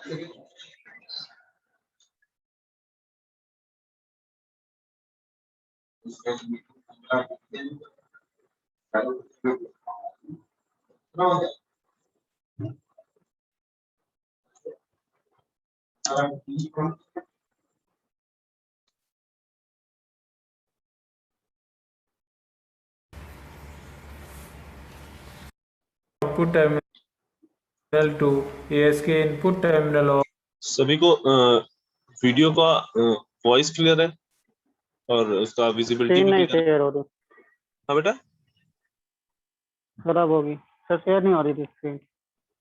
Output terminal to ASK input terminal और सभी को वीडियो का वॉइस क्लियर है और उसका विजिबिलिटी भी नहीं क्लियर है? शेयर हो रही, हाँ बेटा, खराब होगी सर, शेयर नहीं हो रही थी स्क्रीन।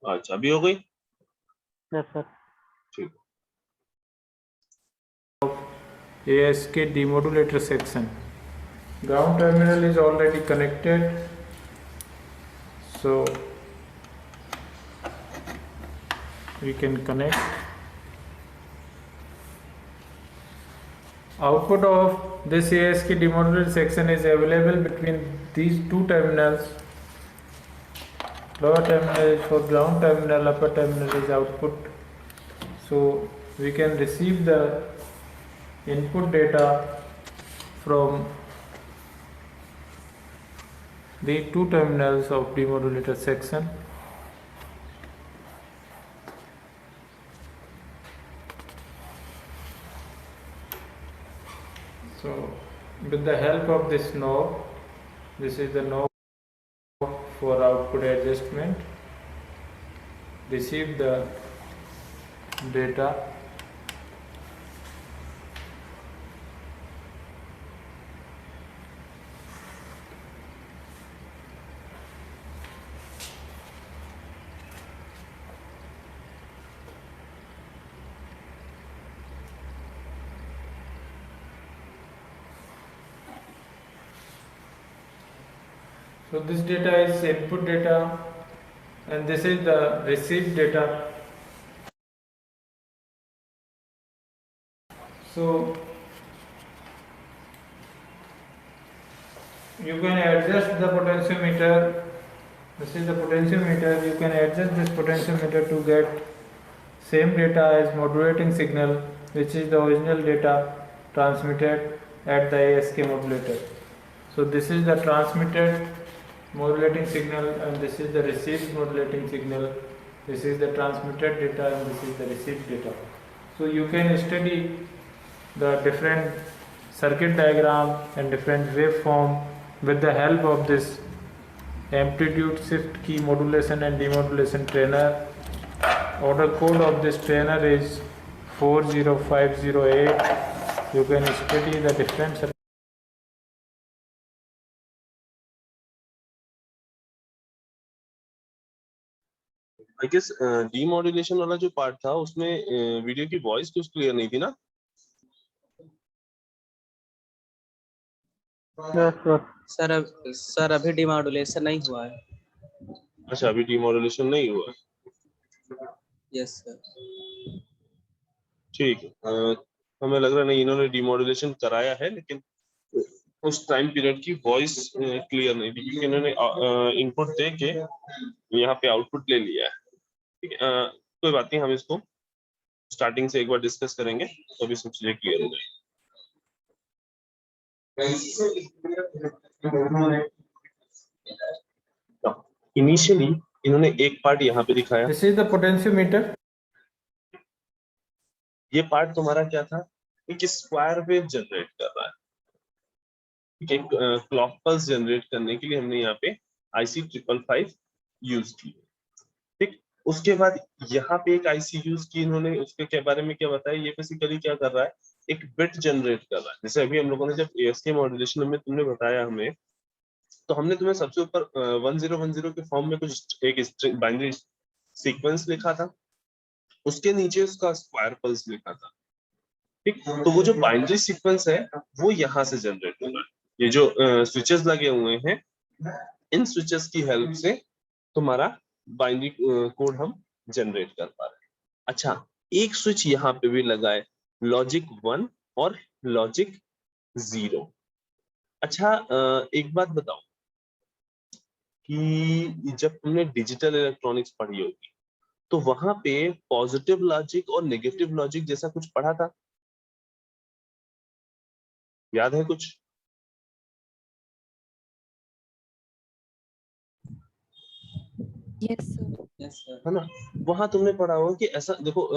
अच्छा अभी हो गई? Yes sir. ठीक। ASK demodulator section. Ground terminal is already connected, so we can connect. Output of this ASK demodulator section is available between these two terminals. Lower terminal is for ground terminal, upper terminal is output. So we can receive the input data from the two terminals of demodulator section. So with the help of this knob, this is the knob for output adjustment, receive the data. So this data is input data and this is the received data. So you can adjust the potentiometer. This is the potentiometer. You can adjust this potentiometer to get same data as modulating signal, which is the original data transmitted at the ASK modulator. So this is the transmitted modulating signal and this is the received modulating signal. This is the transmitted data and this is the received data. So you can study the different circuit diagram and different waveform with the help of this amplitude shift key modulation and demodulation trainer. Order code of this trainer is 40508. You can study the different circuit. I guess demodulation वाला जो part था उसमें video की voice कुछ clear नहीं थी ना? Sir अभी डिमॉड्यूलेशन नहीं हुआ है। अच्छा अभी डीमॉड्यूलेशन नहीं हुआ? Yes sir. ठीक है, हमें लग रहा नहीं इन्होंने डीमॉड्यूलेशन कराया है, लेकिन उस टाइम पीरियड की वॉइस क्लियर नहीं थी क्योंकि इन्होंने इनपुट दे के यहाँ पे आउटपुट ले लिया है। ठीक है, कोई बात नहीं, हम इसको स्टार्टिंग से एक बार डिस्कस करेंगे तो अभी सब चीजें क्लियर हो जाएगी। इनिशियली इन्होंने एक पार्ट यहाँ पे दिखाया। This is the potentiometer. ये पार्ट तुम्हारा क्या था? एक स्क्वायर वेव जनरेट कर रहा है। ठीक है, क्लॉक पल्स जनरेट करने के लिए हमने यहाँ पे IC 555 यूज की। ठीक, उसके बाद यहाँ पे एक IC यूज की इन्होंने, उसके के बारे में क्या बताया? ये बेसिकली क्या कर रहा है? एक बिट जनरेट कर रहा है। जैसे अभी हम लोगों ने जब ASK मॉड्यूलेशन में तुमने बताया हमें, तो हमने तुम्हें सबसे ऊपर 1010 के फॉर्म में कुछ एक बाइनरी सीक्वेंस लिखा था, उसके नीचे उसका स्क्वायर पल्स लिखा था। ठीक, तो वो जो बाइनरी सीक्वेंस है वो यहाँ से जनरेट हो रहा है। ये जो स्विचेस लगे हुए हैं, इन स्विचेस की हेल्प से तुम्हारा बाइनरी कोड हम जनरेट कर पा रहे हैं। अच्छा, एक स्विच यहाँ पे भी लगा है, लॉजिक 1 और लॉजिक 0। अच्छा, एक बात बताओ कि जब तुमने डिजिटल इलेक्ट्रॉनिक्स पढ़ी होगी तो वहां पे पॉजिटिव लॉजिक और नेगेटिव लॉजिक जैसा कुछ पढ़ा था, याद है कुछ? Yes, sir. Yes, sir. है ना? वहां तुमने पढ़ा होगा कि ऐसा देखो,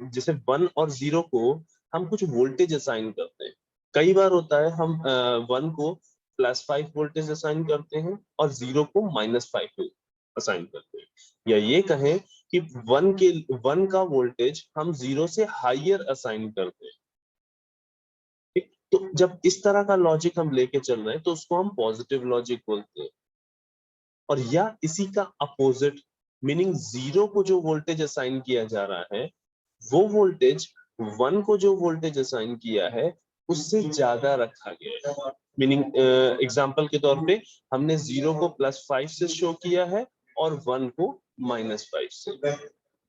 जैसे 1 और 0 को हम कुछ वोल्टेज असाइन करते हैं। कई बार होता है हम 1 को +5 वोल्टेज असाइन करते हैं और 0 को -5 असाइन करते हैं, या ये कहें कि 1 का वोल्टेज हम 0 से हायर असाइन करते हैं। ठीक? तो जब इस तरह का लॉजिक हम लेके चल रहे हैं तो उसको हम पॉजिटिव लॉजिक बोलते हैं। और या इसी का अपोजिट, मीनिंग 0 को जो वोल्टेज असाइन किया जा रहा है वो वोल्टेज 1 को जो वोल्टेज असाइन किया है उससे ज्यादा रखा गया है। मीनिंग एग्जांपल के तौर पे हमने 0 को +5 से शो किया है और 1 को -5 से।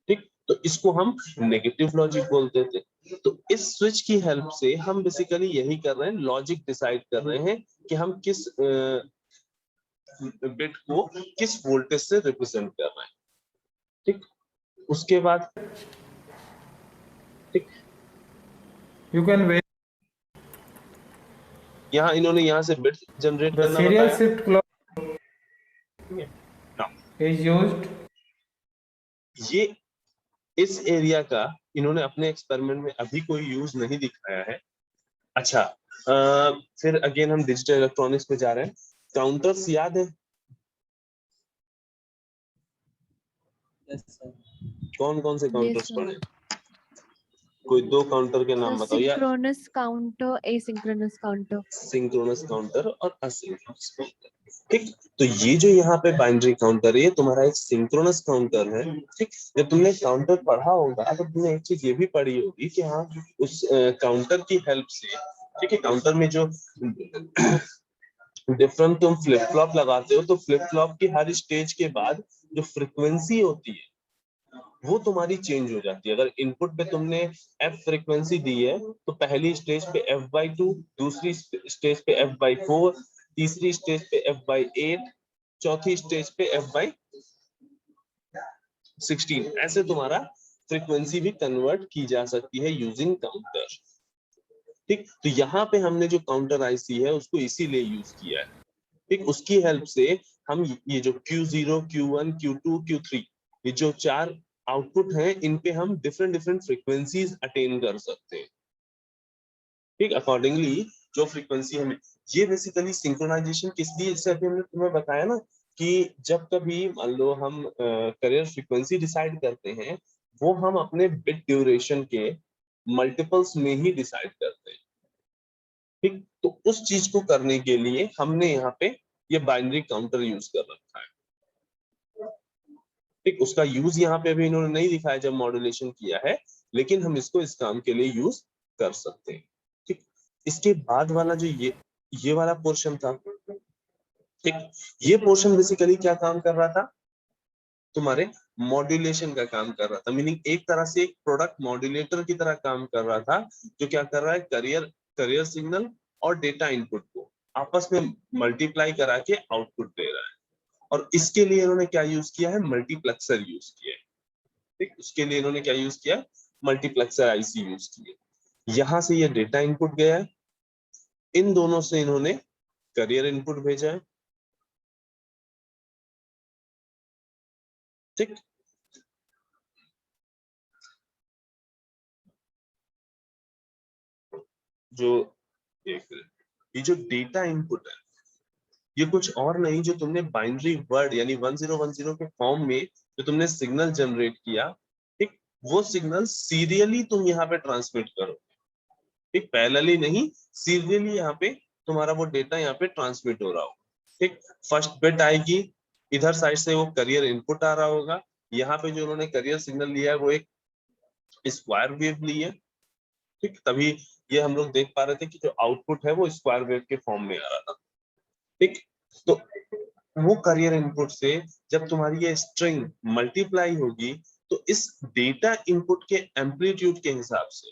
ठीक? तो इसको हम नेगेटिव लॉजिक बोलते थे। तो इस स्विच की हेल्प से हम बेसिकली यही कर रहे हैं, लॉजिक डिसाइड कर रहे हैं कि हम किस बिट को किस वोल्टेज से रिप्रेजेंट कर रहे हैं। ठीक? उसके बाद ठीक, You can vary यहाँ इन्होंने यहाँ से बिट जनरेट the करना serial बताया। shift clock ठीक है? is used ये इस एरिया का इन्होंने अपने एक्सपेरिमेंट में अभी कोई यूज नहीं दिखाया है। अच्छा, फिर अगेन हम डिजिटल इलेक्ट्रॉनिक्स पे जा रहे हैं। काउंटर्स याद है? Yes, sir. कौन कौन से Yes, काउंटर्स sir. पढ़े? कोई 2 काउंटर के So नाम बताओ, या synchronous counter, asynchronous counter. Synchronous counter और असिंक्रोनस काउंटर। ठीक? तो ये जो यहाँ पे बाइनरी काउंटर है, ये तुम्हारा एक सिंक्रोनस काउंटर है। ठीक? जब तुमने काउंटर पढ़ा होगा तो तुमने एक चीज ये भी पढ़ी होगी कि हाँ, उस काउंटर की हेल्प से, ठीक है, काउंटर में जो डिफरेंट तुम फ्लिप फ्लॉप लगाते हो तो फ्लिप फ्लॉप की हर स्टेज के बाद जो फ्रीक्वेंसी होती है वो तुम्हारी चेंज हो जाती है। अगर इनपुट पे तुमने f फ्रीक्वेंसी दी है तो पहली स्टेज पे f/2, दूसरी स्टेज पे f/4, तीसरी स्टेज पे f/8, चौथी स्टेज पे f/16, ऐसे तुम्हारा फ्रीक्वेंसी भी कन्वर्ट की जा सकती है यूजिंग काउंटर। ठीक? तो यहाँ पे हमने जो काउंटर आईसी है उसको इसीलिए यूज किया है। ठीक? उसकी हेल्प से हम ये जो Q0, Q1, Q2, Q3, ये जो 4 आउटपुट हैं, इन पे हम डिफरेंट डिफरेंट फ्रीक्वेंसीज अटेन कर सकते हैं। ठीक? अकॉर्डिंगली जो फ्रीक्वेंसी हमें, ये बेसिकली सिंक्रोनाइजेशन किस लिए, जैसे अभी हमने तुम्हें बताया ना कि जब कभी मान लो हम करियर फ्रीक्वेंसी डिसाइड करते हैं, वो हम अपने बिट ड्यूरेशन के मल्टीपल्स में ही डिसाइड करते हैं। ठीक? तो उस चीज को करने के लिए हमने यहाँ पे ये बाइनरी काउंटर यूज कर रखा है। ठीक? उसका यूज यहाँ पे अभी इन्होंने नहीं दिखाया जब मॉड्यूलेशन किया है, लेकिन हम इसको इस काम के लिए यूज कर सकते हैं। ठीक? इसके बाद वाला जो ये वाला पोर्शन था, ठीक, ये पोर्शन बेसिकली क्या काम कर रहा था, तुम्हारे मॉड्यूलेशन का काम कर रहा था। मीनिंग एक तरह से एक प्रोडक्ट मॉड्यूलेटर की तरह काम कर रहा था, जो क्या कर रहा है, करियर सिग्नल और डेटा इनपुट को आपस में मल्टीप्लाई करा के आउटपुट दे रहा है। और इसके लिए इन्होंने क्या यूज किया है, मल्टीप्लेक्सर यूज किया है। ठीक? उसके लिए इन्होंने क्या यूज किया, मल्टीप्लेक्सर आईसी यूज किया। यहां से ये डेटा इनपुट गया है, इन दोनों से इन्होंने करियर इनपुट भेजा है। ठीक? जो ये जो डेटा इनपुट है, ये कुछ और नहीं, जो तुमने बाइनरी वर्ड यानी 1010 के फॉर्म में जो तुमने सिग्नल जनरेट किया, ठीक, वो सिग्नल सीरियली तुम यहाँ पे ट्रांसमिट करो। ठीक? पैरेलली नहीं, सीरियली यहाँ पे तुम्हारा वो डेटा यहाँ पे ट्रांसमिट हो रहा होगा। ठीक? फर्स्ट बिट आएगी, इधर साइड से वो करियर इनपुट आ रहा होगा। यहाँ पे जो उन्होंने करियर सिग्नल लिया है वो एक स्क्वायर वेव ली है। ठीक? तभी ये हम लोग देख पा रहे थे कि जो आउटपुट है वो स्क्वायर वेव के फॉर्म में आ रहा था। ठीक? तो वो करियर इनपुट से जब तुम्हारी ये स्ट्रिंग मल्टीप्लाई होगी तो इस डेटा इनपुट के एम्पलीट्यूड के हिसाब से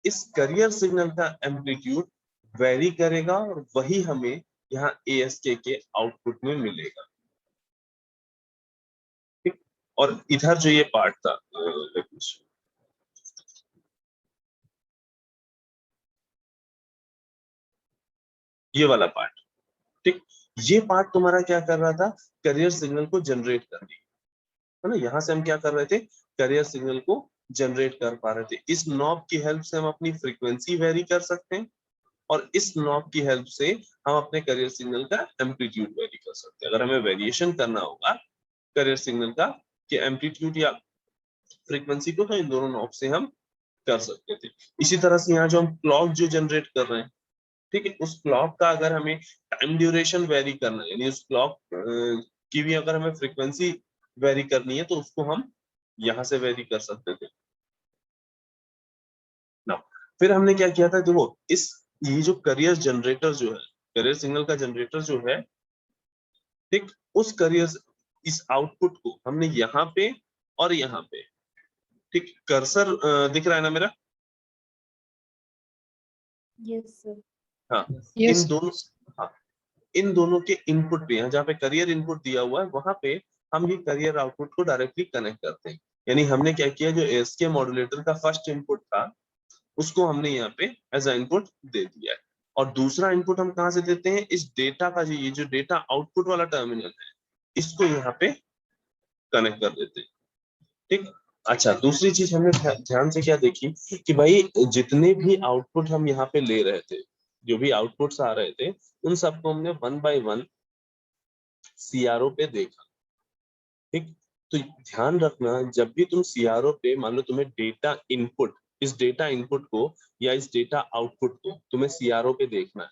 इस करियर सिग्नल का एम्पलीट्यूड वेरी करेगा और वही हमें यहाँ ASK के आउटपुट में मिलेगा। ठीक? और इधर जो ये पार्ट था ये वाला पार्ट, ठीक, ये पार्ट तुम्हारा क्या कर रहा था, करियर सिग्नल को जनरेट करने, है ना। यहाँ से हम क्या कर रहे थे, करियर सिग्नल को जनरेट कर पा रहे थे। इस नॉब की हेल्प से हम अपनी फ्रीक्वेंसी वेरी कर सकते हैं, और इस नॉब की हेल्प से हम अपने करियर सिग्नल का एम्पलीट्यूड वेरी कर सकते हैं। अगर हमें वेरिएशन करना होगा करियर सिग्नल का, कि एम्पलीट्यूड या फ्रीक्वेंसी को, तो इन दोनों नॉब से हम कर सकते थे। इसी तरह से यहाँ जो हम क्लॉक जो जनरेट कर रहे हैं, ठीक है, उस क्लॉक का अगर हमें टाइम ड्यूरेशन वेरी करना है, यानी उस क्लॉक की भी अगर हमें फ्रीक्वेंसी वेरी करनी है, तो उसको हम यहाँ से वेरी कर सकते थे ना। फिर हमने क्या किया था, देखो इस ये जो करियर जनरेटर जो है, करियर सिग्नल का जनरेटर जो है, ठीक, उस करियर इस आउटपुट को हमने यहाँ पे और यहाँ पे, ठीक, कर्सर दिख रहा है ना मेरा, Yes, sir. हाँ, Yes. इन दोनों, हाँ, इन दोनों के इनपुट पे, यहाँ जहाँ पे करियर इनपुट दिया हुआ है, वहां पे हम ये करियर आउटपुट को डायरेक्टली कनेक्ट करते हैं। यानी हमने क्या किया, जो एएसके मॉड्यूलेटर का फर्स्ट इनपुट था, उसको हमने यहाँ पे एज अ इनपुट दे दिया है। और दूसरा इनपुट हम कहाँ से देते हैं, इस डेटा का, जो ये जो डेटा आउटपुट वाला टर्मिनल है, इसको यहाँ पे कनेक्ट कर देते हैं, ठीक। अच्छा, दूसरी चीज हमने ध्यान से क्या देखी, कि भाई जितने भी आउटपुट हम यहाँ पे ले रहे थे, जो भी आउटपुट्स आ रहे थे, उन सबको हमने 1 बाय 1 सीआरओ पे देखा, ठीक। तो ध्यान रखना, जब भी तुम सीआरओ पे, मान लो तुम्हें डेटा इनपुट, इस डेटा इनपुट को या इस डेटा आउटपुट को तुम्हें सीआरओ पे देखना है,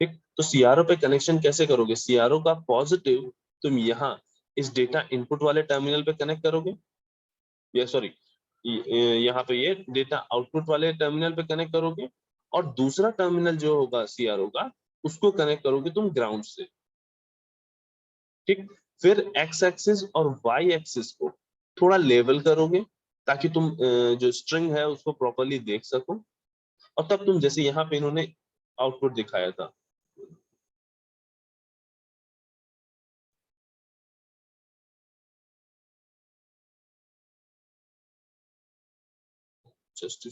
ठीक। तो सीआरओ पे कनेक्शन कैसे करोगे, सीआरओ का पॉजिटिव तुम यहाँ इस डेटा इनपुट वाले टर्मिनल पे कनेक्ट करोगे, या सॉरी, यहाँ पे ये डेटा आउटपुट वाले टर्मिनल पे कनेक्ट करोगे, और दूसरा टर्मिनल जो होगा सीआरओ का, उसको कनेक्ट करोगे तुम ग्राउंड से, ठीक। फिर एक्स एक्सिस और वाई एक्सिस को थोड़ा लेवल करोगे, ताकि तुम जो स्ट्रिंग है उसको प्रॉपरली देख सको, और तब तुम, जैसे यहाँ पे इन्होंने आउटपुट दिखाया था, जस्ट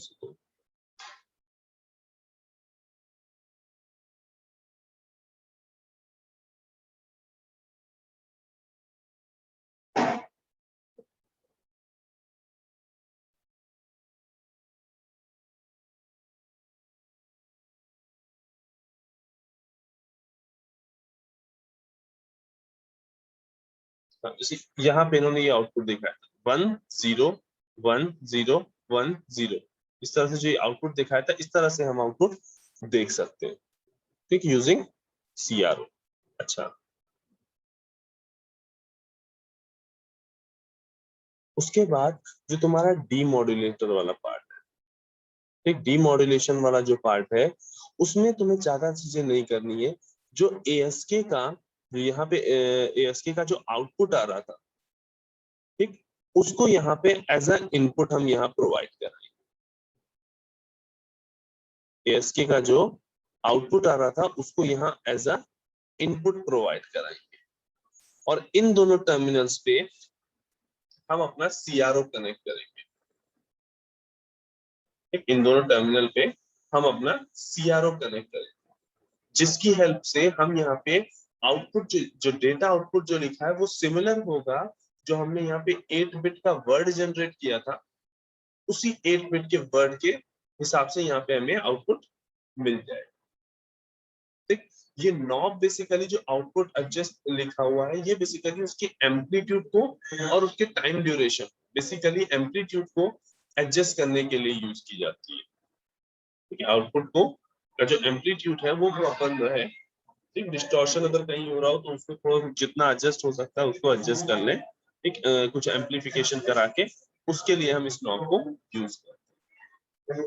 यहाँ पे इन्होंने ये आउटपुट दिखाया था 1 0 1 0 1 0, इस तरह से जो आउटपुट दिखाया था, इस तरह से हम आउटपुट देख सकते हैं, ठीक, यूजिंग सीआरओ। अच्छा, उसके बाद जो तुम्हारा डीमॉड्यूलेटर वाला पार्ट है, ठीक, डीमॉड्यूलेशन वाला जो पार्ट है, उसमें तुम्हें ज्यादा चीजें नहीं करनी है। जो एएसके का, जो यहाँ पे एएसके का जो आउटपुट आ रहा था, ठीक, उसको यहाँ पे एज अ इनपुट हम यहाँ प्रोवाइड कर रहे हैं। एएसके का जो आउटपुट आ रहा था, उसको यहाँ एज अ इनपुट प्रोवाइड कराएंगे, और इन दोनों टर्मिनल्स पे हम अपना सीआरओ कनेक्ट करेंगे, ठीक, इन दोनों टर्मिनल पे हम अपना सीआरओ कनेक्ट करेंगे, जिसकी हेल्प से हम यहाँ पे आउटपुट, जो डेटा आउटपुट जो लिखा है, वो सिमिलर होगा, जो हमने यहाँ पे 8 बिट का वर्ड जनरेट किया था, उसी 8 बिट के वर्ड के हिसाब से यहाँ पे हमें आउटपुट मिल जाए, ठीक। ये नॉब बेसिकली जो आउटपुट एडजस्ट लिखा हुआ है, ये बेसिकली उसके एम्पलीट्यूड को और उसके टाइम ड्यूरेशन, बेसिकली एम्पलीट्यूड को एडजस्ट करने के लिए यूज की जाती है, ठीक है। आउटपुट को का जो एम्पलीट्यूड है वो प्रॉपर जो है, ठीक, डिस्टॉर्शन अगर कहीं हो रहा हो, तो उसको थोड़ा जितना एडजस्ट हो सकता है उसको एडजस्ट कर लें, ठीक, कुछ एम्पलीफिकेशन करा के, उसके लिए हम इस नॉब को यूज करते हैं।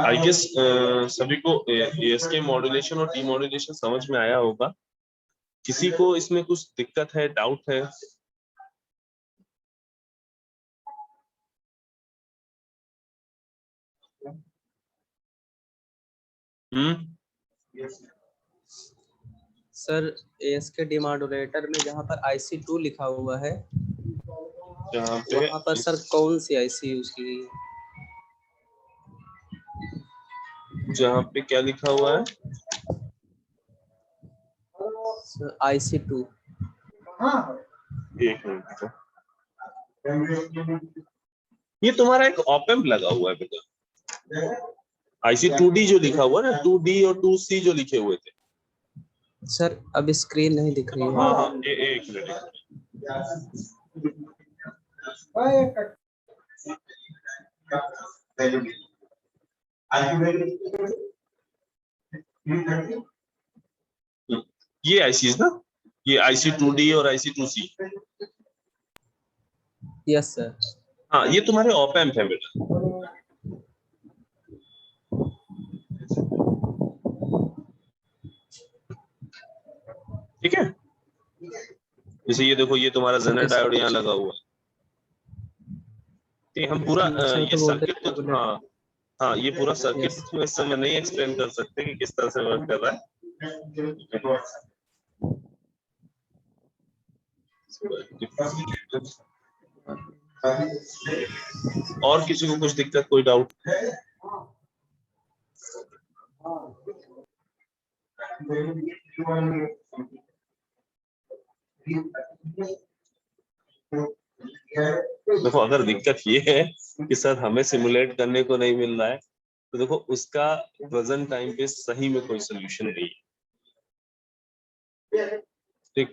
आई गेस सभी को एएसके मॉड्यूलेशन और डीमॉड्यूलेशन समझ में आया होगा। किसी को इसमें कुछ दिक्कत है, डाउट है? हम्म, सर ASK डिमॉड्यूलेटर में जहाँ पर IC2 लिखा हुआ है जहाँ पे वहाँ पर सर कौन सी IC यूज की गई है? जहाँ पे क्या लिखा हुआ है? सर IC2 एक मिनट, ये तुम्हारा एक ऑपेम्प लगा हुआ है बेटा। IC2D जो लिखा हुआ है ना, 2D और 2C जो लिखे हुए थे। सर अब स्क्रीन नहीं दिख रही है। हाँ हाँ, एक मिनट। ये ICs ना, ये IC2D और IC2C। Yes sir. हाँ, ये तुम्हारे ऑपेम्प है बेटा। ठीक है, जैसे ये देखो, ये तुम्हारा जेनर डायोड यहाँ लगा हुआ है। ये हम पूरा ये सर्किट तो, हाँ हाँ, ये पूरा सर्किट तो इस समय नहीं एक्सप्लेन कर सकते कि किस तरह से वर्क कर रहा है। और किसी को कुछ दिक्कत, कोई डाउट? देखो, अगर दिक्कत ये है कि सर हमें सिमुलेट करने को नहीं मिल रहा है, तो देखो उसका प्रेजेंट टाइम पे सही में कोई सोल्यूशन नहीं है। ठीक,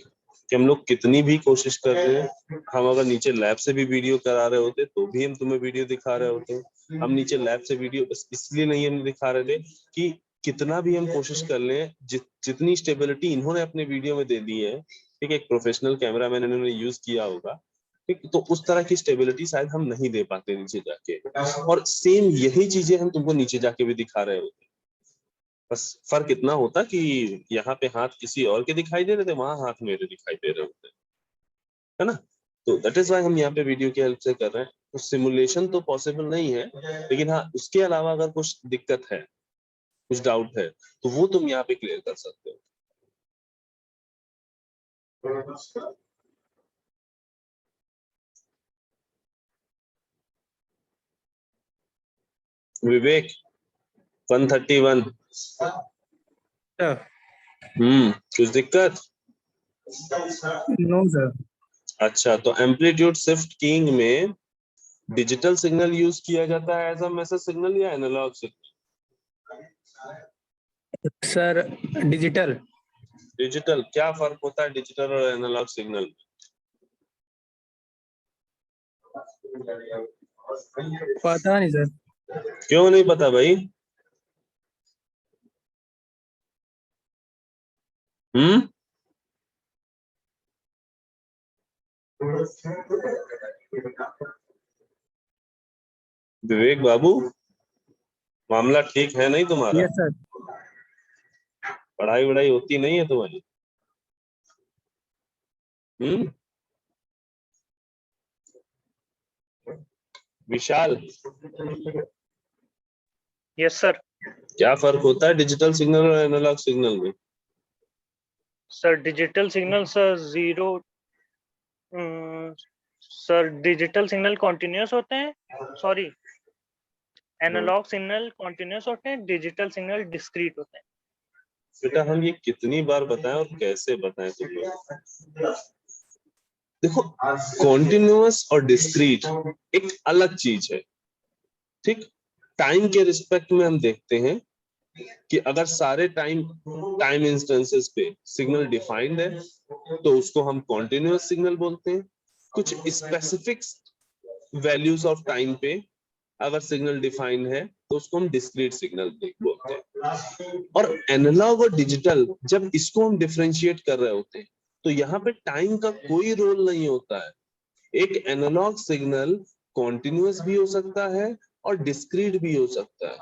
कि हम लोग कितनी भी कोशिश कर रहे हैं, हम अगर नीचे लैब से भी वीडियो करा रहे होते तो भी हम तुम्हें वीडियो दिखा रहे होते। हम नीचे लैब से वीडियो बस इसलिए नहीं हम दिखा रहे थे कि कितना भी हम कोशिश कर लें, जितनी स्टेबिलिटी इन्होंने अपने वीडियो में दे दी है, ठीक है, एक प्रोफेशनल कैमरामैन इन्होंने यूज किया होगा, ठीक, तो उस तरह की स्टेबिलिटी शायद हम नहीं दे पाते नीचे जाके। और सेम यही चीजें हम तुमको नीचे जाके भी दिखा रहे होते। बस फर्क इतना होता कि यहाँ पे हाथ किसी और के दिखाई दे रहे थे, वहां हाथ मेरे दिखाई दे रहे होते, है ना। तो दैट इज व्हाई हम यहाँ पे वीडियो की हेल्प से कर रहे हैं। तो सिमुलेशन तो पॉसिबल नहीं है, लेकिन हाँ, उसके अलावा अगर कुछ दिक्कत है, कुछ डाउट है, तो वो तुम यहाँ पे क्लियर कर सकते हो। विवेक 131। कुछ दिक्कत? No sir. अच्छा, तो एम्पलीट्यूड शिफ्ट कीइंग में डिजिटल सिग्नल यूज किया जाता है एज अ मैसेज सिग्नल या analog signal? Sir digital. Digital, क्या फर्क होता है डिजिटल और एनालॉग सिग्नल में? पता नहीं सर। क्यों नहीं पता भाई? विवेक बाबू, मामला ठीक है नहीं तुम्हारा? Yes sir. पढ़ाई वढ़ाई होती नहीं है तुम्हारी? विशाल, यस सर। क्या फर्क होता है डिजिटल सिग्नल और एनालॉग सिग्नल में? Sir digital signal sir zero, sir digital signal continuous होते हैं, सॉरी एनालॉग सिग्नल कॉन्टिन्यूस होते हैं, डिजिटल सिग्नल डिस्क्रीट होते हैं। बेटा हम ये कितनी बार बताएं और कैसे बताएं तुम लोग? देखो, कॉन्टिन्यूअस और डिस्क्रीट एक अलग चीज है। ठीक, टाइम के रिस्पेक्ट में हम देखते हैं कि अगर सारे टाइम इंस्टेंसेस पे सिग्नल डिफाइंड है तो उसको हम कॉन्टिन्यूअस सिग्नल बोलते हैं। कुछ स्पेसिफिक वैल्यूज ऑफ टाइम पे अगर सिग्नल डिफाइंड है तो उसको हम डिस्क्रीट सिग्नल बोलते हैं। और एनालॉग और डिजिटल, जब इसको हम डिफरेंशिएट कर रहे होते हैं तो यहाँ पे टाइम का कोई रोल नहीं होता है। एक एनालॉग सिग्नल कॉन्टिन्यूअस भी हो सकता है और डिस्क्रीट भी हो सकता है।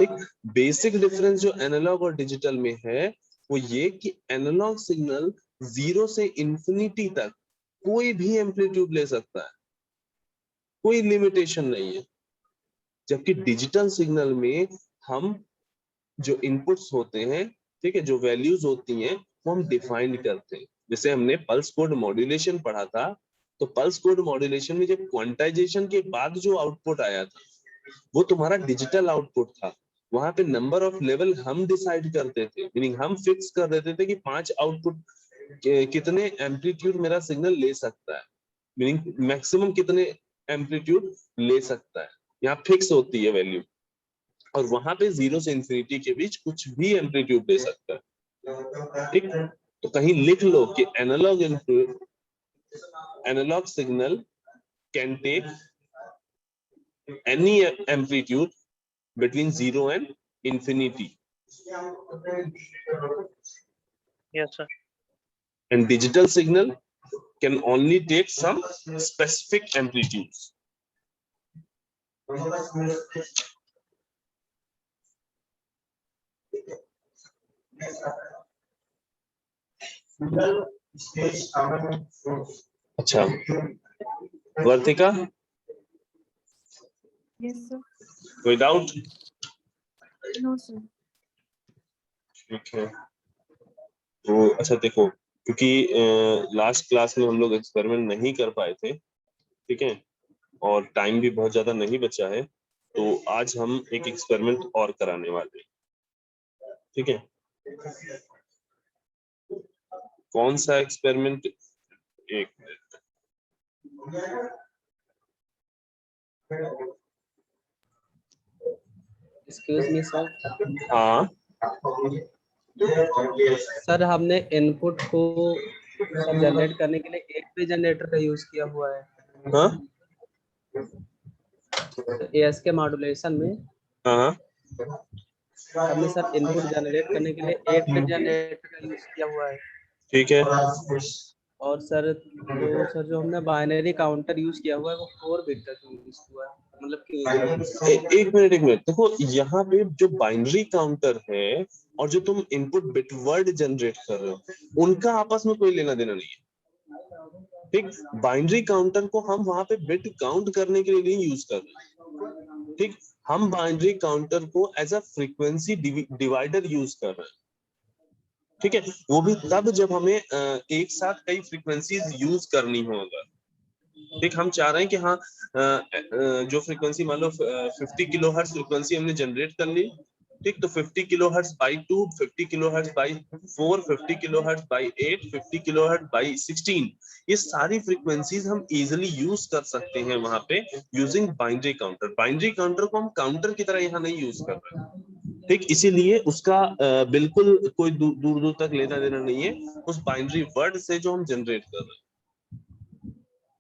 एक बेसिक डिफरेंस जो एनालॉग और डिजिटल में है वो ये कि एनालॉग सिग्नल 0 से इंफिनिटी तक कोई भी एम्पलीट्यूड ले सकता है, कोई लिमिटेशन नहीं है। जबकि डिजिटल सिग्नल में हम जो इनपुट्स होते हैं, ठीक है, जो वैल्यूज होती हैं, वो हम डिफाइन करते हैं। जैसे हमने पल्स कोड मॉड्यूलेशन पढ़ा था, तो पल्स कोड मॉड्यूलेशन में जब क्वांटाइजेशन के बाद जो आउटपुट आया था वो तुम्हारा डिजिटल आउटपुट था। वहां पे नंबर ऑफ लेवल हम डिसाइड करते थे, मीनिंग हम फिक्स कर देते थे कि 5 आउटपुट कितने एम्पलीट्यूड मेरा सिग्नल ले सकता है, मीनिंग मैक्सिमम कितने एम्पलीट्यूड ले सकता है, यहाँ फिक्स होती है वैल्यू। और वहां पे 0 से इंफिनिटी के बीच कुछ भी एम्पलीट्यूड दे सकता है। ठीक, तो कहीं लिख लो कि analog input, analog signal can take any amplitude between 0 and infinity, Yes, sir. and digital signal can only take some specific amplitudes. अच्छा, वर्तिका, Yes, sir. कोई डाउट? No, sir. ठीक है, तो अच्छा देखो, क्योंकि लास्ट क्लास में हम लोग एक्सपेरिमेंट नहीं कर पाए थे, ठीक है, और टाइम भी बहुत ज्यादा नहीं बचा है, तो आज हम एक एक्सपेरिमेंट और कराने वाले हैं। ठीक है, कौन सा एक्सपेरिमेंट? एक मिनट, एक्सक्यूज मी सर। हाँ सर हमने इनपुट को जनरेट करने के लिए 8 बिट जनरेटर का यूज किया हुआ है। हाँ ASK मॉड्यूलेशन में हाँ हमने सर इनपुट जनरेट करने के लिए 8 बिट जनरेटर का यूज किया हुआ है। ठीक है, और सर तो सर जो हमने बाइनरी काउंटर यूज किया हुआ है वो 4 बिट का यूज हुआ है, मतलब कि एक मिनट देखो, यहाँ पे जो बाइनरी काउंटर है और जो तुम इनपुट बिट वर्ड जनरेट कर रहे हो उनका आपस में कोई लेना देना नहीं है। ठीक, बाइनरी काउंटर को हम वहां पे बिट काउंट करने के लिए नहीं यूज कर रहे। ठीक, हम बाइनरी काउंटर को as a frequency divider use कर रहे हैं। ठीक है, वो भी तब जब हमें एक साथ कई फ्रीक्वेंसीज यूज करनी होगा। ठीक, हम चाह रहे हैं कि हाँ जो फ्रीक्वेंसी मान लो 50 किलोहर्ट्ज फ्रीक्वेंसी हमने जनरेट कर ली, ठीक, तो 50 kilohertz by 2, 50 kilohertz by 4, 50 kilohertz by 8, 50 kilohertz by 16, ये सारी फ्रीक्वेंसीज हम इजीली यूज कर सकते हैं वहां पे using binary counter. Binary counter को हम काउंटर की तरह यहाँ नहीं यूज कर रहे हैं। ठीक, इसीलिए उसका बिल्कुल कोई दूर दूर तक लेना देना नहीं है उस बाइनरी वर्ड से जो हम जनरेट कर रहे हैं।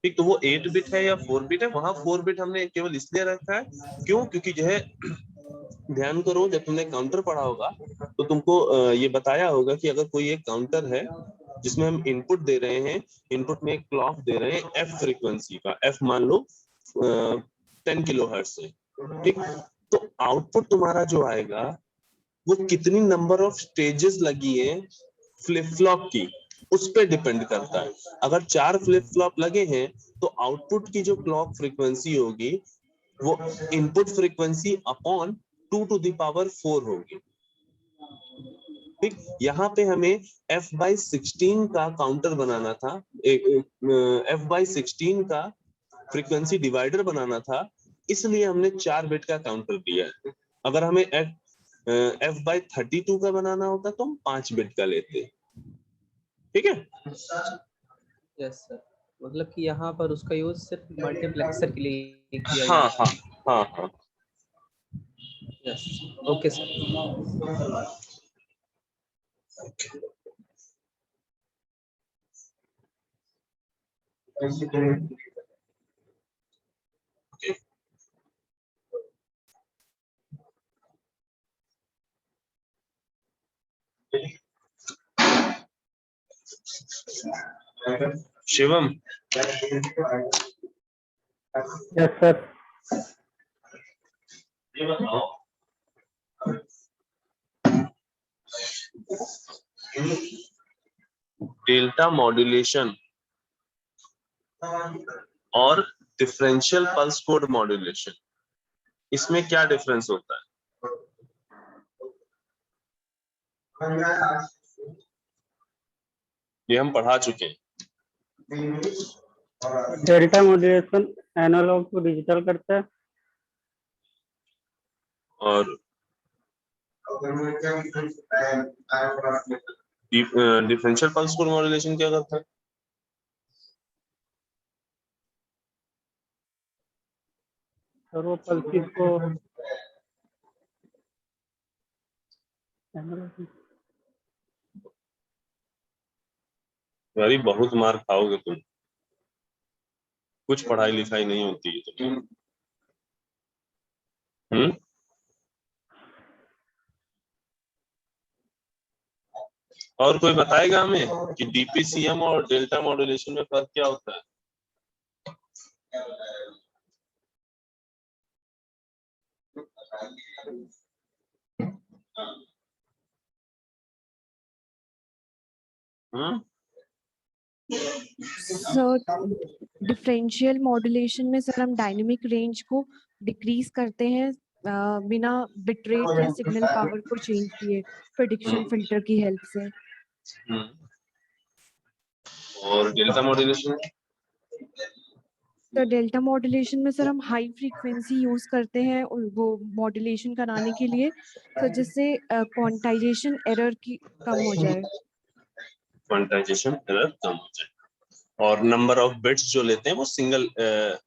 ठीक, तो वो 8 बिट है या 4 बिट है, वहां 4 बिट हमने केवल इसलिए रखा है, क्यों? क्योंकि जो है ध्यान करो, जब तुमने काउंटर पढ़ा होगा तो तुमको ये बताया होगा कि अगर कोई एक काउंटर है जिसमें हम इनपुट दे रहे हैं, इनपुट में एक क्लॉक दे रहे हैं एफ फ्रीक्वेंसी का, एफ मान लो 10 किलोहर्ट्ज से, ठीक, तो आउटपुट तुम्हारा जो आएगा वो कितनी नंबर ऑफ स्टेजेस लगी है फ्लिप फ्लॉप की, उस पर डिपेंड करता है। अगर 4 फ्लिप फ्लॉप लगे हैं तो आउटपुट की जो क्लॉक फ्रीक्वेंसी होगी वो input frequency upon 2 to the power 4 होगी। ठीक, यहाँ पे हमें f/16 का काउंटर बनाना था, f/16 का फ्रीक्वेंसी डिवाइडर बनाना था, इसलिए हमने 4 बिट का काउंटर दिया है। अगर हमें f/32 का बनाना होता तो हम 5 बिट का लेते। ठीक है, यस सर, मतलब कि यहाँ पर उसका यूज सिर्फ मल्टीप्लेक्सर के लिए किया हाँ गया है। हाँ हाँ हाँ, yes, okay sir. Shivam, yes sir. ये बताओ डेल्टा मॉड्यूलेशन और डिफरेंशियल पल्स कोड मॉड्यूलेशन, इसमें क्या डिफरेंस होता है? ये हम पढ़ा चुके हैं। डेल्टा मॉड्यूलेशन एनालॉग को डिजिटल करता है। और डिफरेंशियल पल्स पोल मॉड्यूलेशन क्या करता है? और वो पल्सेस को यारी बहुत मार खाओगे तुम, कुछ पढ़ाई लिखाई नहीं होती है तुम्हें। और कोई बताएगा हमें कि डीपीसीएम और डेल्टा मॉड्यूलेशन में फर्क क्या होता है? सर डिफरेंशियल मॉड्यूलेशन में सर हम डायनेमिक रेंज को डिक्रीज करते हैं बिना बिट रेट या सिग्नल पावर को चेंज किए प्रेडिक्शन फिल्टर की हेल्प से। और डेल्टा मॉड्यूलेशन? तो डेल्टा मॉड्यूलेशन में सर हम हाई फ्रीक्वेंसी यूज करते हैं वो मॉड्यूलेशन कराने के लिए, तो जिससे क्वांटाइजेशन एरर की कम हो जाए। क्वांटाइजेशन एरर कम हो जाए। और नंबर ऑफ बिट्स जो लेते हैं वो सिंगल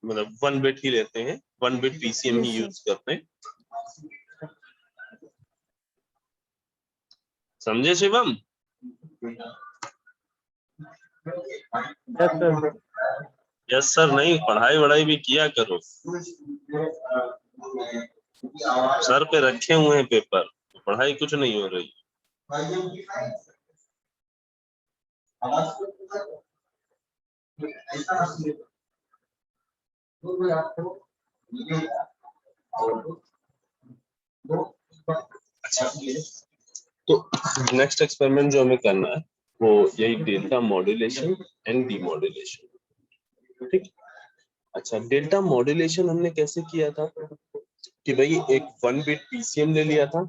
मतलब 1 बिट ही लेते हैं, 1 बिट पीसीएम ही यूज करते हैं। समझे शिवम? Yes sir. नहीं, पढ़ाई वढ़ाई भी किया करो, सर पे रखे हुए हैं पेपर, पढ़ाई कुछ नहीं हो रही। अच्छा, तो नेक्स्ट एक्सपेरिमेंट जो हमें करना है वो यही डेल्टा मॉड्यूलेशन एंड डीमॉड्यूलेशन। ठीक। अच्छा, डेल्टा मॉड्यूलेशन हमने कैसे किया था कि भाई एक 1 बिट पीसीएम ले लिया था,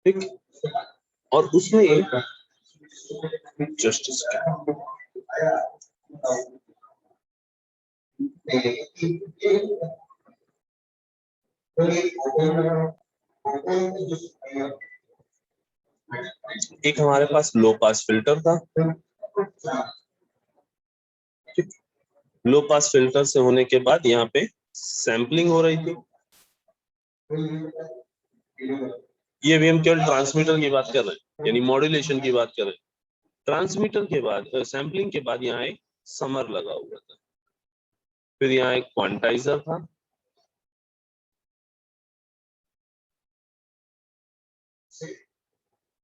ठीक, और उसमें एक जस्ट एक हमारे पास लो पास फिल्टर था। लो पास फिल्टर से होने के बाद यहाँ पे सैंपलिंग हो रही थी। ये भी हम केवल ट्रांसमीटर की बात कर रहे हैं, यानी मॉड्यूलेशन की बात कर रहे हैं। ट्रांसमीटर के बाद सैंपलिंग के बाद यहाँ एक समर लगा हुआ था, फिर यहाँ एक क्वांटाइजर था,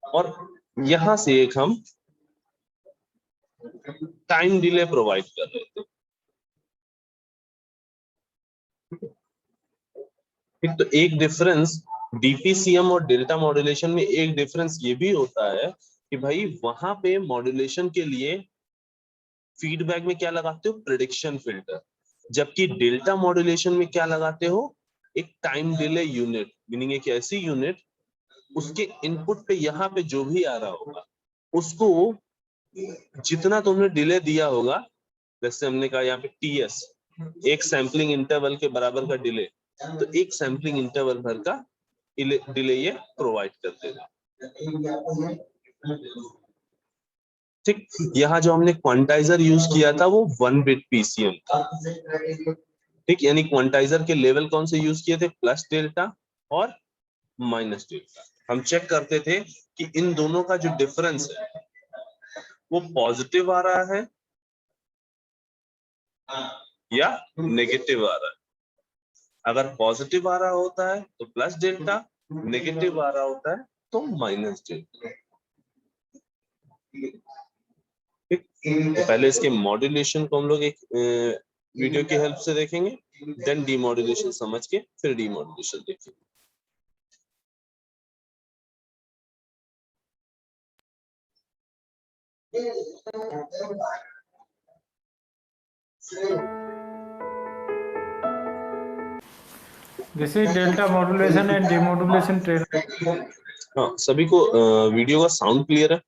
और यहां से एक हम टाइम डिले प्रोवाइड कर रहे थे। तो एक डिफरेंस डीपीसीएम और डेल्टा मॉड्यूलेशन में एक डिफरेंस ये भी होता है कि भाई वहां पे मॉड्यूलेशन के लिए फीडबैक में क्या लगाते हो? Prediction filter. जबकि डेल्टा मॉड्यूलेशन में क्या लगाते हो? एक टाइम डिले यूनिट, मीनिंग एक ऐसी यूनिट उसके इनपुट पे यहाँ पे जो भी आ रहा होगा उसको जितना तुमने डिले दिया होगा, जैसे हमने कहा यहाँ पे टीएस, एक सैंपलिंग इंटरवल के बराबर का डिले, तो एक सैंपलिंग इंटरवल भर का डिले ये प्रोवाइड कर देगा। ठीक, यहाँ जो हमने क्वांटाइजर यूज किया था वो 1 बिट पीसीएम था। ठीक, यानी क्वांटाइजर के लेवल कौन से यूज किए थे? प्लस डेल्टा और माइनस डेल्टा। हम चेक करते थे कि इन दोनों का जो डिफरेंस है वो पॉजिटिव आ रहा है या नेगेटिव आ रहा है। अगर पॉजिटिव आ रहा होता है तो प्लस डेल्टा, नेगेटिव आ रहा होता है तो माइनस डेल्टा। ठीक, तो पहले इसके मॉड्यूलेशन को हम लोग एक वीडियो की हेल्प से देखेंगे, देन डीमॉड्यूलेशन समझ के फिर डीमॉड्यूलेशन देखेंगे। This is delta modulation and demodulation training. हाँ, सभी को वीडियो का साउंड क्लियर है?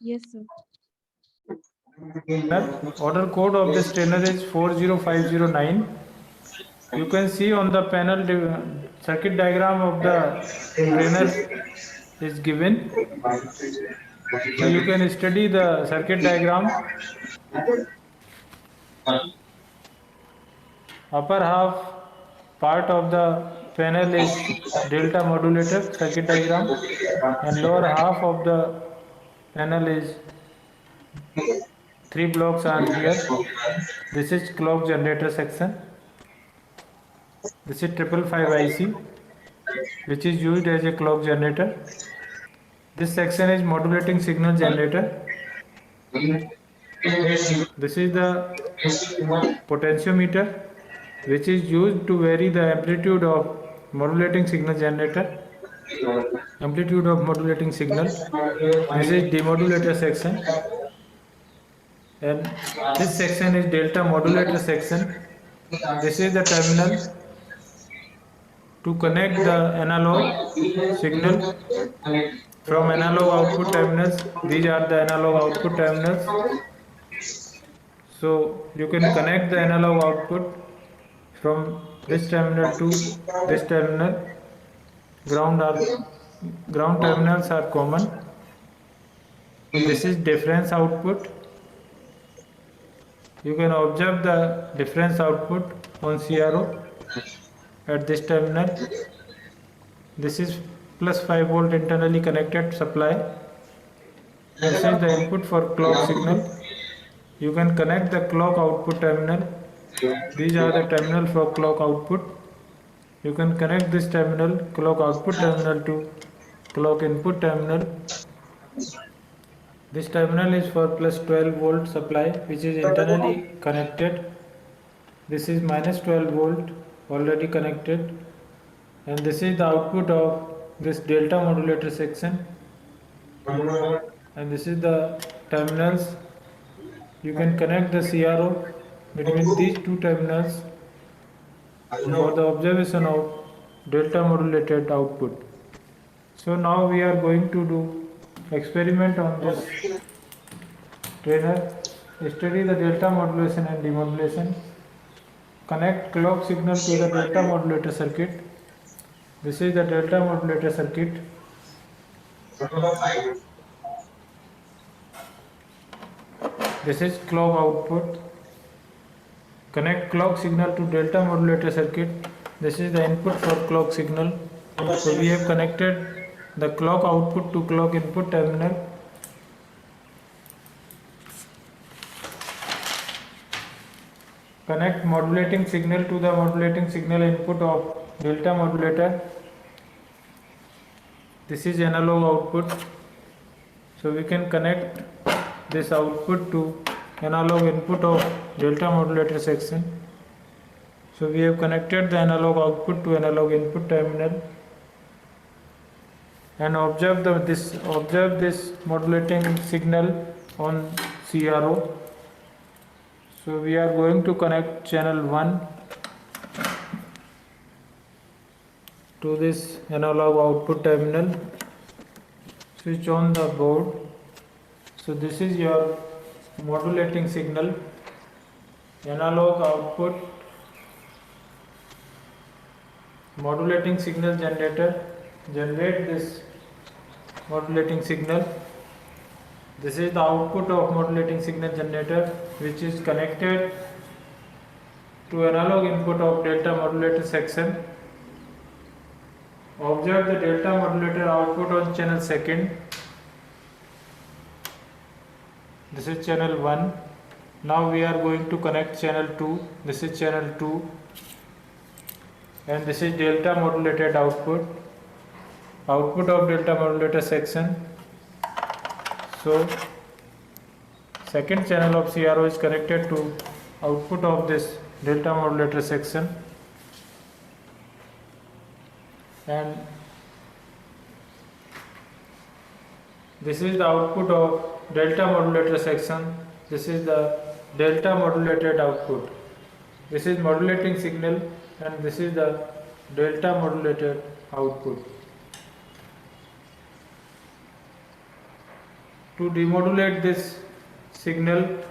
Yes, sir. Order code of this trainer is 40509. You can see on the panel the circuit diagram of the trainer is given. So you can study the circuit diagram. Upper half part of the panel is delta modulator circuit diagram, and lower half of the panel is 3 blocks are here. This is clock generator section. This is 555 IC, which is used as a clock generator. This section is modulating signal generator. This is the potentiometer, which is used to vary the amplitude of modulating signal generator. Amplitude of modulating signal. This is demodulator section, and this section is delta modulator section. This is the terminal to connect the analog signal from analog output terminals. These are the analog output terminals. So you can connect the analog output from this terminal to this terminal. Ground terminals are common. This is difference output. You can observe the difference output on CRO at this terminal. This is plus 5 volt internally connected supply. This is the input for clock signal. You can connect the clock output terminal. These are the terminal for clock output. You can connect this terminal, clock output terminal, to clock input terminal. This terminal is for plus 12 volt supply, which is internally connected. This is minus 12 volt already connected, and this is the output of this delta modulator section, and this is the terminals. You can connect the CRO between these two terminals for the observation of delta modulated output. So now we are going to do experiment on this trainer. Study the delta modulation and demodulation. Connect clock signal to the delta modulator circuit. This is the delta modulator circuit. This is clock output. Connect clock signal to delta modulator circuit. This is the input for clock signal. So we have connected the clock output to clock input terminal. Connect modulating signal to the modulating signal input of delta modulator. This is analog output. So we can connect this output to analog input of delta modulator section. So we have connected the analog output to analog input terminal, and observe this modulating signal on CRO. So we are going to connect channel 1 to this analog output terminal. Switch on the board. So this is your modulating signal, analog output, modulating signal generator. Generate this modulating signal. This is the output of modulating signal generator, which is connected to analog input of delta modulator section. Observe the delta modulator output on channel 2nd. This is channel 1. Now we are going to connect channel 2. This is channel 2, and this is delta modulated output of delta modulator section. So second channel of CRO is connected to output of this delta modulator section, and this is the output of delta modulator section. This is the delta modulated output. This is modulating signal, and this is the delta modulated output. To demodulate this signal,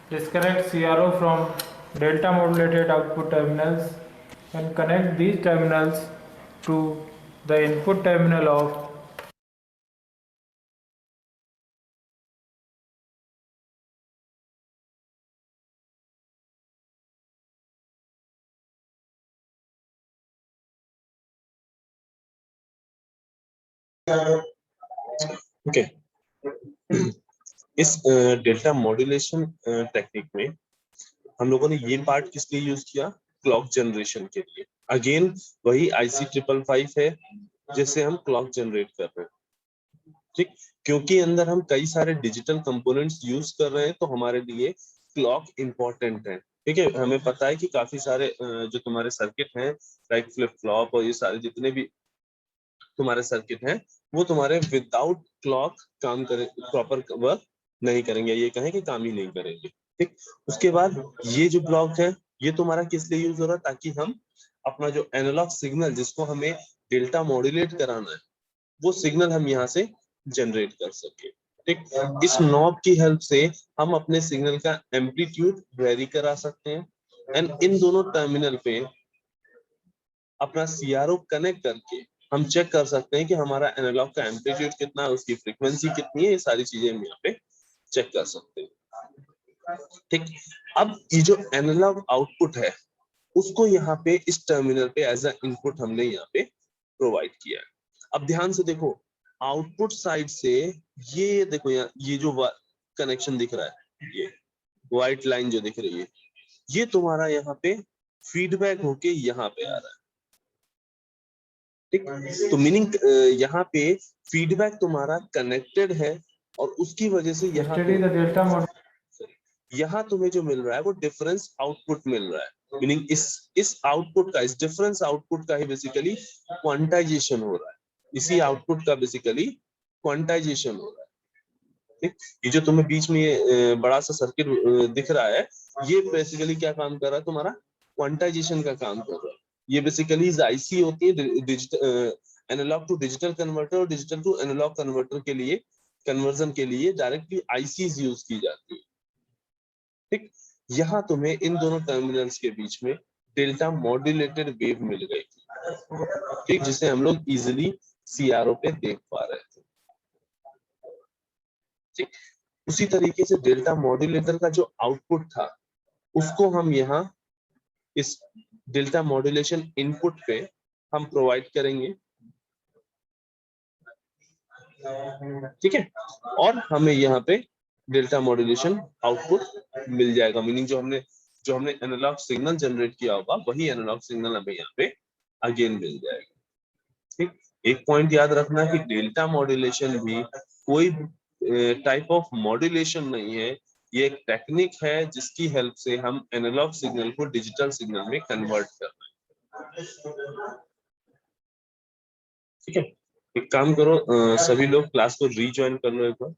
disconnect CRO from delta modulated output terminals and connect these terminals to the input terminal of okay. इस delta modulation technique में हम लोगों ने ये part किस लिए use किया? Clock generation के लिए। अगेन वही IC 555 है जिससे हम क्लॉक जनरेट कर रहे हैं, ठीक, क्योंकि अंदर हम कई सारे डिजिटल कंपोनेंट्स यूज कर रहे हैं तो हमारे लिए क्लॉक इंपॉर्टेंट है। ठीक है, हमें पता है कि काफी सारे जो तुम्हारे सर्किट हैं लाइक फ्लिप फ्लॉप और ये सारे जितने भी तुम्हारे सर्किट हैं वो तुम्हारे विदाउट क्लॉक काम करे, प्रॉपर वर्क नहीं करेंगे, ये कहें कि काम ही नहीं करेंगे। ठीक, उसके बाद ये जो ब्लॉक है ये तुम्हारा किस लिए यूज हो रहा है? ताकि हम अपना जो एनालॉग सिग्नल जिसको हमें डेल्टा मॉड्यूलेट कराना है वो सिग्नल हम यहाँ से जनरेट कर सके। ठीक, इस नॉब की हेल्प से हम अपने सिग्नल का एम्पलीट्यूड वेरी करा सकते हैं एंड इन दोनों टर्मिनल पे अपना CRO कनेक्ट करके हम चेक कर सकते हैं कि हमारा एनालॉग का एम्पलीट्यूड कितना है, उसकी फ्रीक्वेंसी कितनी है, ये सारी चीजें हम यहाँ पे चेक कर सकते हैं। ठीक, अब ये जो एनालॉग आउटपुट है उसको यहाँ पे इस टर्मिनल पे एज अ इनपुट हमने यहाँ पे प्रोवाइड किया है। अब ध्यान से देखो, आउटपुट साइड से ये देखो यहाँ ये जो कनेक्शन दिख रहा है, ये व्हाइट लाइन जो दिख रही है, ये तुम्हारा यहाँ पे फीडबैक होके यहाँ पे आ रहा है। ठीक, तो मीनिंग यहाँ पे फीडबैक तुम्हारा कनेक्टेड है और उसकी वजह से यहाँ study the delta model. यहाँ तुम्हें जो मिल रहा है वो डिफरेंस आउटपुट मिल रहा है। मीनिंग इस आउटपुट का, इस डिफरेंस आउटपुट का ही बेसिकली क्वांटाइजेशन हो रहा है, इसी आउटपुट का बेसिकली क्वांटाइजेशन हो रहा है। ठीक, ये जो तुम्हें बीच में ये बड़ा सा सर्किट दिख रहा है ये बेसिकली क्या काम कर रहा है? तुम्हारा क्वांटाइजेशन का काम कर रहा है। ये बेसिकली IC होती है digital analog to digital converter और डिजिटल टू एनालॉग कन्वर्टर के लिए, कन्वर्जन के लिए डायरेक्टली ICs यूज की जाती है। ठीक, यहाँ तुम्हें इन दोनों टर्मिनल्स के बीच में डेल्टा मॉड्यूलेटेड वेव मिल गई, ठीक, जिसे हम लोग इजिली CRO पे देख पा रहे थे। ठीक, उसी तरीके से डेल्टा मॉड्यूलेटर का जो आउटपुट था उसको हम यहाँ इस डेल्टा मॉड्यूलेशन इनपुट पे हम प्रोवाइड करेंगे। ठीक है, और हमें यहाँ पे डेल्टा मॉड्यूलेशन आउटपुट मिल जाएगा। मीनिंग जो हमने एनालॉग सिग्नल जनरेट किया होगा वही एनालॉग सिग्नल हमें यहाँ पे अगेन मिल जाएगा। ठीक, एक पॉइंट याद रखना कि डेल्टा मॉड्यूलेशन भी कोई टाइप ऑफ मॉड्यूलेशन नहीं है, ये एक टेक्निक है जिसकी हेल्प से हम एनालॉग सिग्नल को डिजिटल सिग्नल में कन्वर्ट कर रहे हैं। ठीक है, एक काम करो, सभी लोग क्लास को रीज्वाइन कर लो एक बार।